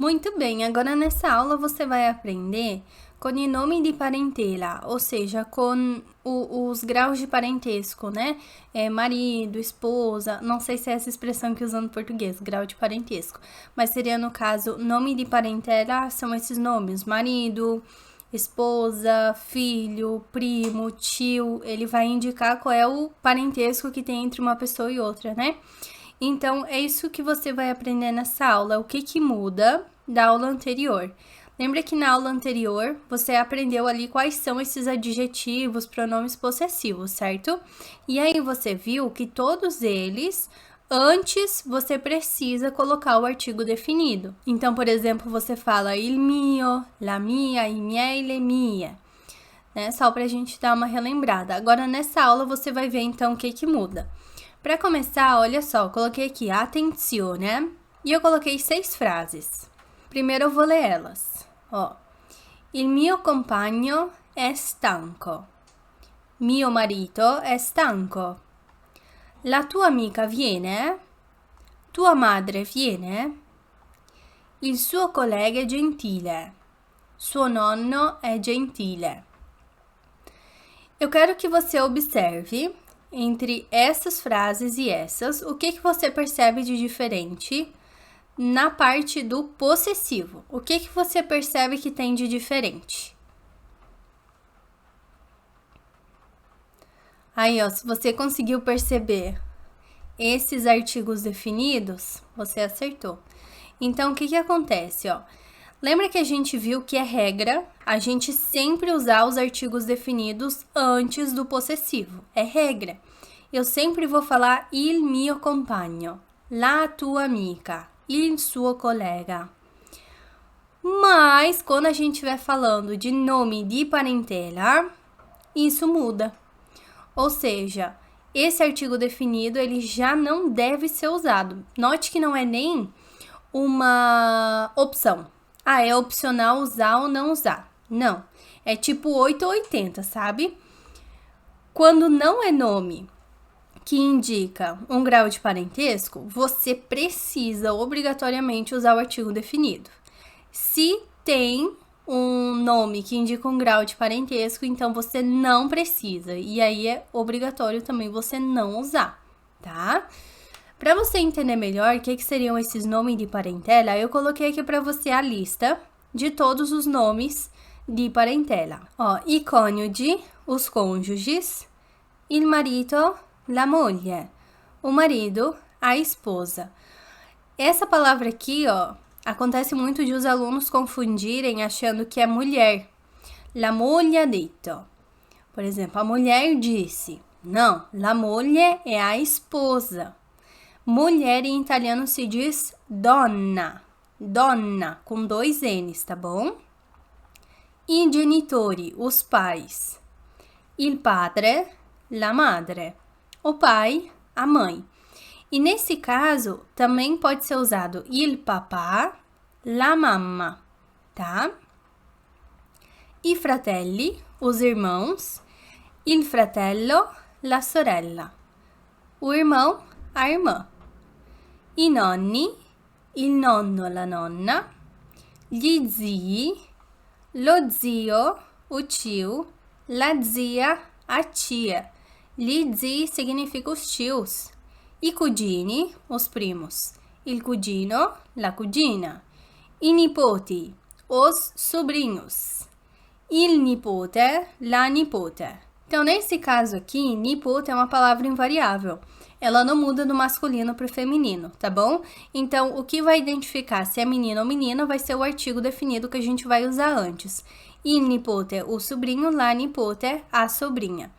Muito bem, agora nessa aula você vai aprender com i nomi di parentela, ou seja, com os graus de parentesco, né? Marido, esposa, não sei se é essa expressão que usa no português, grau de parentesco, mas seria no caso, nome de parentela são esses nomes, marido, esposa, filho, primo, tio, ele vai indicar qual é o parentesco que tem entre uma pessoa e outra, né? Então, é isso que você vai aprender nessa aula, o que muda da aula anterior. Lembra que na aula anterior, você aprendeu ali quais são esses adjetivos, pronomes possessivos, certo? E aí você viu que todos eles, antes você precisa colocar o artigo definido. Então, por exemplo, você fala il mio, la mia, i miei, le mie, né? Só pra gente dar uma relembrada. Agora, nessa aula, você vai ver então o que muda. Para começar, olha só, eu coloquei aqui attenzione e eu coloquei 6 frases. Primeiro eu vou ler elas. Ó, il mio compagno è stanco. Mio marito è stanco. La tua amica viene? Tua madre viene? Il suo collega è gentile. Suo nonno è gentile. Eu quero que você observe entre essas frases e essas, o que você percebe de diferente na parte do possessivo? O que você percebe que tem de diferente? Aí, ó, se você conseguiu perceber esses artigos definidos, você acertou. Então, o que acontece, ó? Lembra que a gente viu que é regra a gente sempre usar os artigos definidos antes do possessivo. É regra. Eu sempre vou falar il mio compagno, la tua amica, il suo collega. Mas, quando a gente estiver falando de nome de parentela, isso muda. Ou seja, esse artigo definido, ele já não deve ser usado. Note que não é nem uma opção. Ah, é opcional usar ou não usar. Não, é tipo 8 ou 80, sabe? Quando não é nome que indica um grau de parentesco, você precisa obrigatoriamente usar o artigo definido. Se tem um nome que indica um grau de parentesco, então você não precisa. E aí é obrigatório também você não usar, tá? Para você entender melhor o que seriam esses nomes de parentela, eu coloquei aqui para você a lista de todos os nomes de parentela. Ó, i coniugi, os cônjuges, il marito, la moglie, o marido, a esposa. Essa palavra aqui, ó, acontece muito de os alunos confundirem achando que é mulher. La moglie ha detto. Por exemplo, a mulher disse. Não, la moglie é a esposa. Mulher em italiano se diz donna, donna, com 2 N's, tá bom? I genitori, os pais. Il padre, la madre, o pai, a mãe. E nesse caso, também pode ser usado il papà, la mamma, tá? I fratelli, os irmãos. Il fratello, la sorella, o irmão, a irmã. I nonni, il nonno, la nonna, gli zii, lo zio, o tio, la zia, a tia. Gli zii significa os tios. I cugini, os primos. Il cugino, la cugina. I nipoti, os sobrinhos. Il nipote, la nipote. Então, nesse caso aqui, nipote é uma palavra invariável. Ela não muda do masculino para o feminino, tá bom? Então, o que vai identificar se é menino ou menina vai ser o artigo definido que a gente vai usar antes. Il nipote, o sobrinho, la nipote, a sobrinha.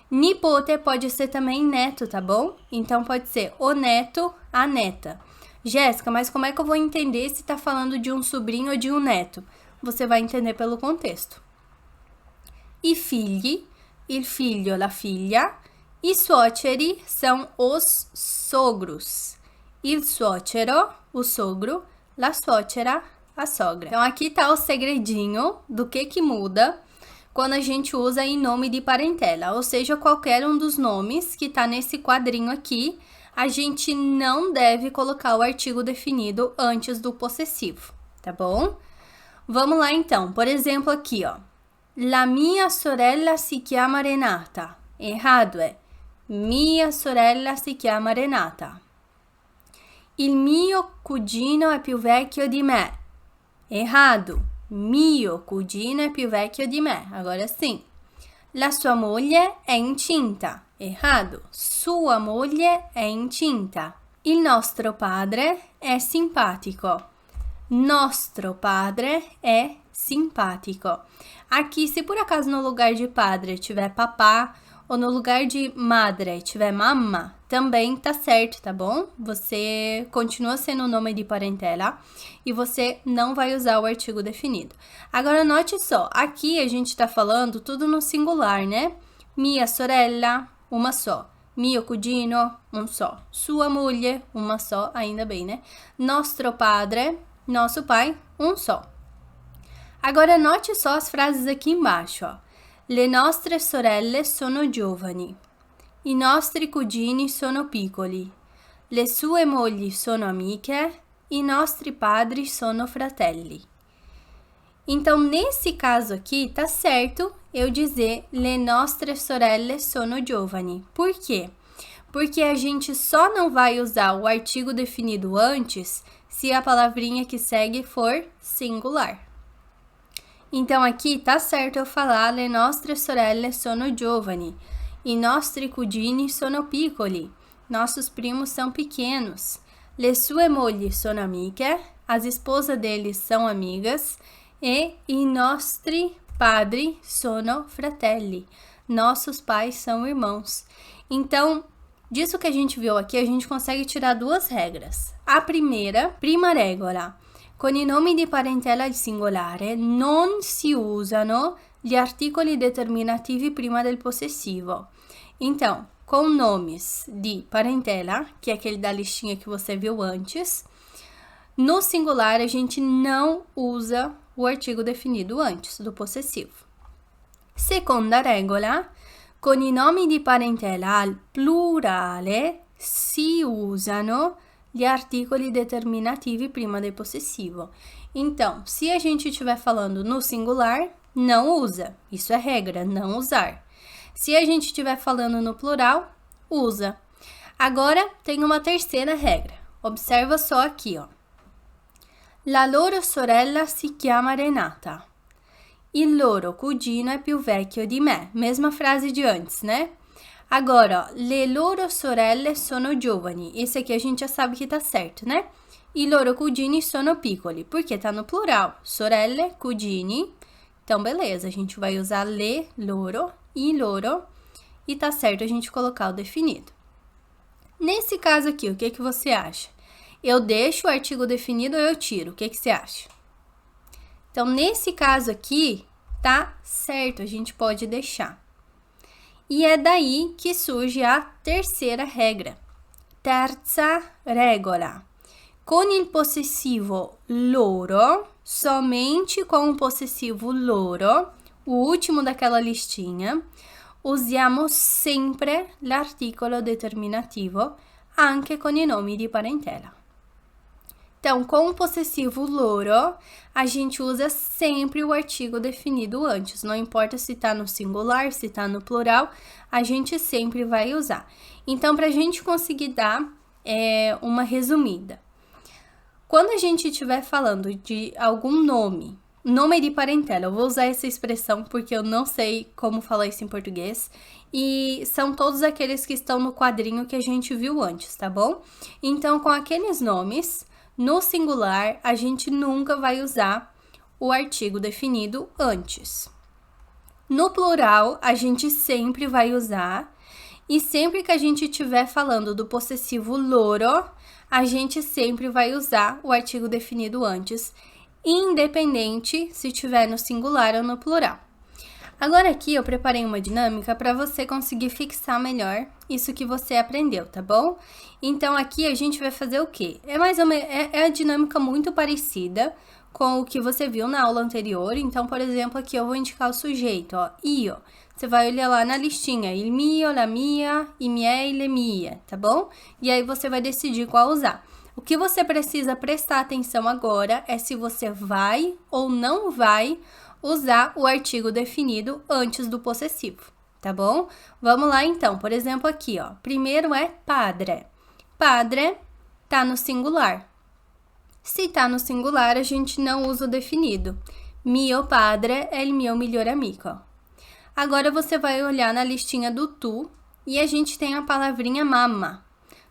Nipote pode ser também neto, tá bom? Então, pode ser o neto, a neta. Jéssica, mas como é que eu vou entender se tá falando de um sobrinho ou de um neto? Você vai entender pelo contexto. I figli, il figlio, la figlia. I suoceri são os sogros. Il suocero, o sogro, la suocera, a sogra. Então, aqui tá o segredinho do que muda quando a gente usa em nome de parentela, ou seja, qualquer um dos nomes que tá nesse quadrinho aqui, a gente não deve colocar o artigo definido antes do possessivo, tá bom? Vamos lá então, por exemplo aqui, ó. La mia sorella si chiama Renata. Errado é mia sorella si chiama Renata. Il mio cugino è più vecchio di me. Errado. Mio cugino è più vecchio di me. Agora sim. La sua moglie è incinta. Errado. Sua moglie è incinta. Il nostro padre è simpatico. Nostro padre é simpático. Aqui, se por acaso no lugar de padre tiver papá, ou no lugar de madre tiver mamma, também tá certo, tá bom? Você continua sendo o nome de parentela e você não vai usar o artigo definido. Agora, note só, aqui a gente tá falando tudo no singular, né? Mia sorella, uma só. Mio cugino, um só. Sua moglie, uma só, ainda bem, né? Nostro padre, nosso pai, um só. Agora, note só as frases aqui embaixo, ó. Le nostre sorelle sono giovani. I nostri cugini sono piccoli. Le sue mogli sono amiche. I nostri padri sono fratelli. Então, nesse caso aqui, tá certo eu dizer le nostre sorelle sono giovani. Por quê? Porque a gente só não vai usar o artigo definido antes se a palavrinha que segue for singular. Então, aqui tá certo eu falar le nostre sorelle sono giovani. I nostri cugini sono piccoli. Nossos primos são pequenos. Le sue mogli sono amiche. As esposas deles são amigas. E i nostri padri sono fratelli. Nossos pais são irmãos. Então, disso que a gente viu aqui, a gente consegue tirar duas regras. A primeira, prima regola. Con i nomi di parentela al singolare non si usano gli articoli determinativi prima del possessivo. Então, com nomes de parentela, que é aquele da listinha que você viu antes, no singular a gente não usa o artigo definido antes do possessivo. Seconda regola, con i nomi di parentela al plurale si usano gli articoli determinativi prima del possessivo. Então, se a gente estiver falando no singular, não usa. Isso é regra, não usar. Se a gente estiver falando no plural, usa. Agora, tem uma terceira regra. Observa só aqui, ó. La loro sorella si chiama Renata. Il loro cugino è più vecchio di me. Mesma frase de antes, né? Agora, ó, le loro sorelle sono giovani. Esse aqui a gente já sabe que tá certo, né? I loro cugini sono piccoli, porque tá no plural. Sorelle, cugini. Então, beleza, a gente vai usar le, loro, i loro. E tá certo a gente colocar o definido. Nesse caso aqui, o que que você acha? Eu deixo o artigo definido ou eu tiro? O que que você acha? Então, nesse caso aqui, tá certo, a gente pode deixar. E é daí que surge a terceira regra. Terza regola. Con il possessivo loro, somente com o possessivo loro, o último daquela listinha, usiamo sempre l'articolo determinativo anche con i nomi di parentela. Então, com o possessivo loro, a gente usa sempre o artigo definido antes. Não importa se tá no singular, se tá no plural, a gente sempre vai usar. Então, para a gente conseguir dar uma resumida. Quando a gente estiver falando de algum nome de parentela, eu vou usar essa expressão porque eu não sei como falar isso em português. E são todos aqueles que estão no quadrinho que a gente viu antes, tá bom? Então, com aqueles nomes... No singular, a gente nunca vai usar o artigo definido antes. No plural, a gente sempre vai usar. E sempre que a gente estiver falando do possessivo loro, a gente sempre vai usar o artigo definido antes, independente se estiver no singular ou no plural. Agora aqui eu preparei uma dinâmica para você conseguir fixar melhor isso que você aprendeu, tá bom? Então aqui a gente vai fazer o quê? É a dinâmica muito parecida com o que você viu na aula anterior. Então, por exemplo, aqui eu vou indicar o sujeito, ó, io. Você vai olhar lá na listinha, il mio, la mia, i miei, le mie, tá bom? E aí você vai decidir qual usar. O que você precisa prestar atenção agora é se você vai ou não vai usar o artigo definido antes do possessivo, tá bom? Vamos lá então, por exemplo aqui, ó. Primeiro é padre. Padre tá no singular. Se tá no singular, a gente não usa o definido. Mio padre é il mio migliore amico. Agora você vai olhar na listinha do tu e a gente tem a palavrinha mamma.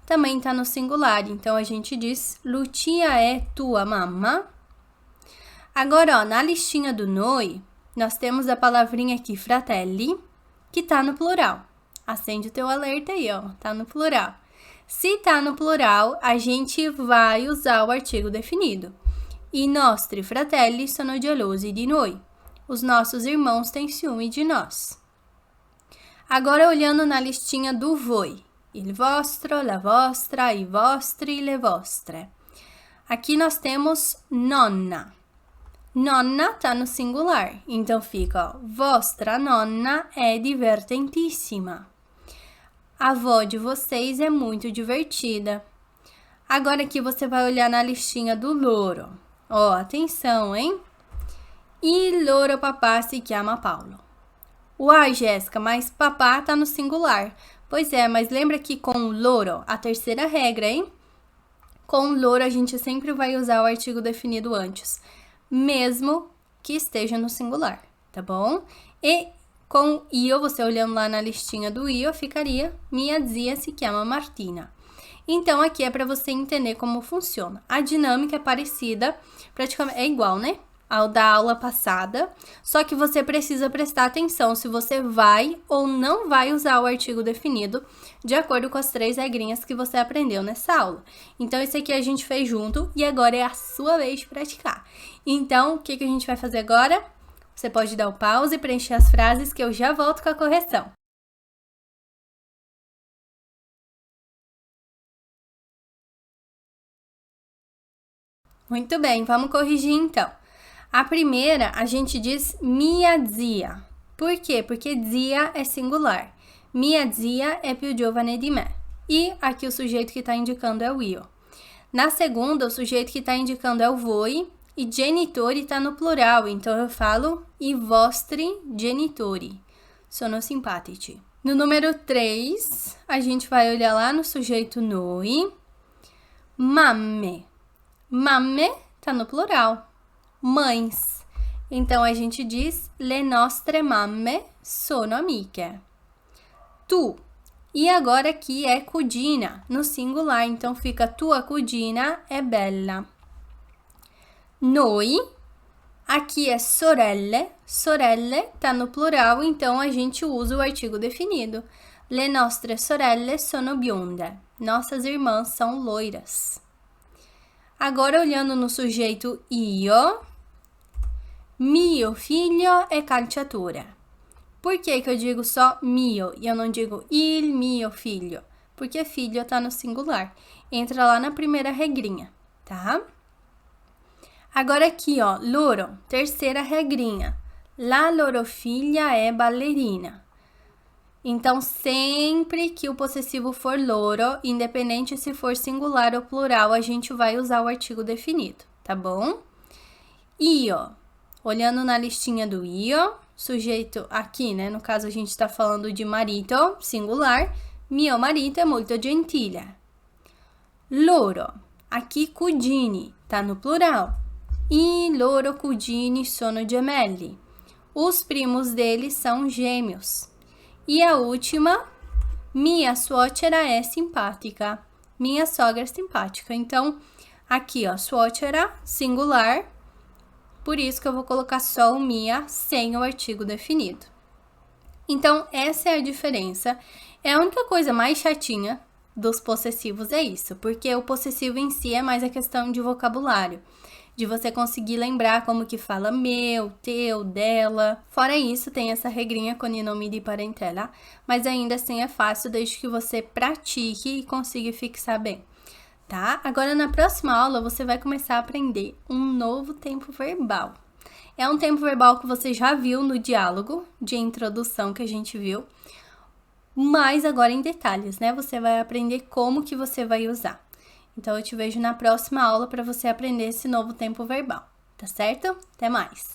Também tá no singular, então a gente diz Lucia é tua mamma. Agora, ó, na listinha do noi, nós temos a palavrinha aqui fratelli, que tá no plural. Acende o teu alerta aí, ó, tá no plural. Se tá no plural, a gente vai usar o artigo definido. I nostri fratelli sono gelosi di noi. Os nossos irmãos têm ciúme de nós. Agora, olhando na listinha do voi. Il vostro, la vostra, i vostri, le vostre. Aqui nós temos nonna. Nonna tá no singular, então fica, ó, vostra nonna é divertentissima. A avó de vocês é muito divertida. Agora aqui você vai olhar na listinha do loro. Ó, atenção, hein? Il loro papà si chiama Paulo. Uai, Jéssica, mas papá tá no singular. Pois é, mas lembra que com loro, a terceira regra, hein? Com loro a gente sempre vai usar o artigo definido antes, mesmo que esteja no singular, tá bom? E com io, você olhando lá na listinha do io, ficaria minha zia se chama Martina. Então, aqui é para você entender como funciona. A dinâmica é parecida, praticamente é igual, né? Ao da aula passada, só que você precisa prestar atenção se você vai ou não vai usar o artigo definido, de acordo com as 3 regrinhas que você aprendeu nessa aula. Então, isso aqui a gente fez junto e agora é a sua vez de praticar. Então, o que a gente vai fazer agora? Você pode dar o pause e preencher as frases que eu já volto com a correção. Muito bem, vamos corrigir então. A primeira, a gente diz mia zia. Por quê? Porque zia é singular. Mia zia é più giovane di me. E aqui o sujeito que está indicando é o io. Na segunda, o sujeito que está indicando é o voi. E genitori está no plural, então eu falo i vostri genitori. Sono simpatici. No número 3, a gente vai olhar lá no sujeito noi. Mamme. Mamme está no plural. Mães. Então, a gente diz le nostre mamme sono amiche. Tu. E agora aqui é cugina, no singular. Então, fica tua cugina è bella. Noi. Aqui é sorelle. Sorelle tá no plural, então a gente usa o artigo definido. Le nostre sorelle sono bionde. Nossas irmãs são loiras. Agora, olhando no sujeito io, mio figlio è calciatore. Por que eu digo só mio e eu não digo il mio figlio? Porque filho tá no singular. Entra lá na primeira regrinha, tá? Agora aqui, ó, loro, terceira regrinha. La loro figlia è ballerina. Então, sempre que o possessivo for loro, independente se for singular ou plural, a gente vai usar o artigo definido, tá bom? Io, olhando na listinha do io, sujeito aqui, né? No caso, a gente tá falando de marito, singular. Mio marito è molto gentile. Loro, aqui cugini, tá no plural. I loro cugini sono gemelli. Os primos deles são gêmeos. E a última, minha suocera é simpática. Minha sogra é simpática. Então, aqui, ó, suocera, singular. Por isso que eu vou colocar só o minha sem o artigo definido. Então, essa é a diferença. É a única coisa mais chatinha dos possessivos é isso. Porque o possessivo em si é mais a questão de vocabulário. De você conseguir lembrar como que fala meu, teu, dela. Fora isso, tem essa regrinha con i nomi di parentela, mas ainda assim é fácil desde que você pratique e consiga fixar bem, tá? Agora, na próxima aula, você vai começar a aprender um novo tempo verbal. É um tempo verbal que você já viu no diálogo de introdução que a gente viu, mas agora em detalhes, né? Você vai aprender como que você vai usar. Então, eu te vejo na próxima aula para você aprender esse novo tempo verbal, tá certo? Até mais!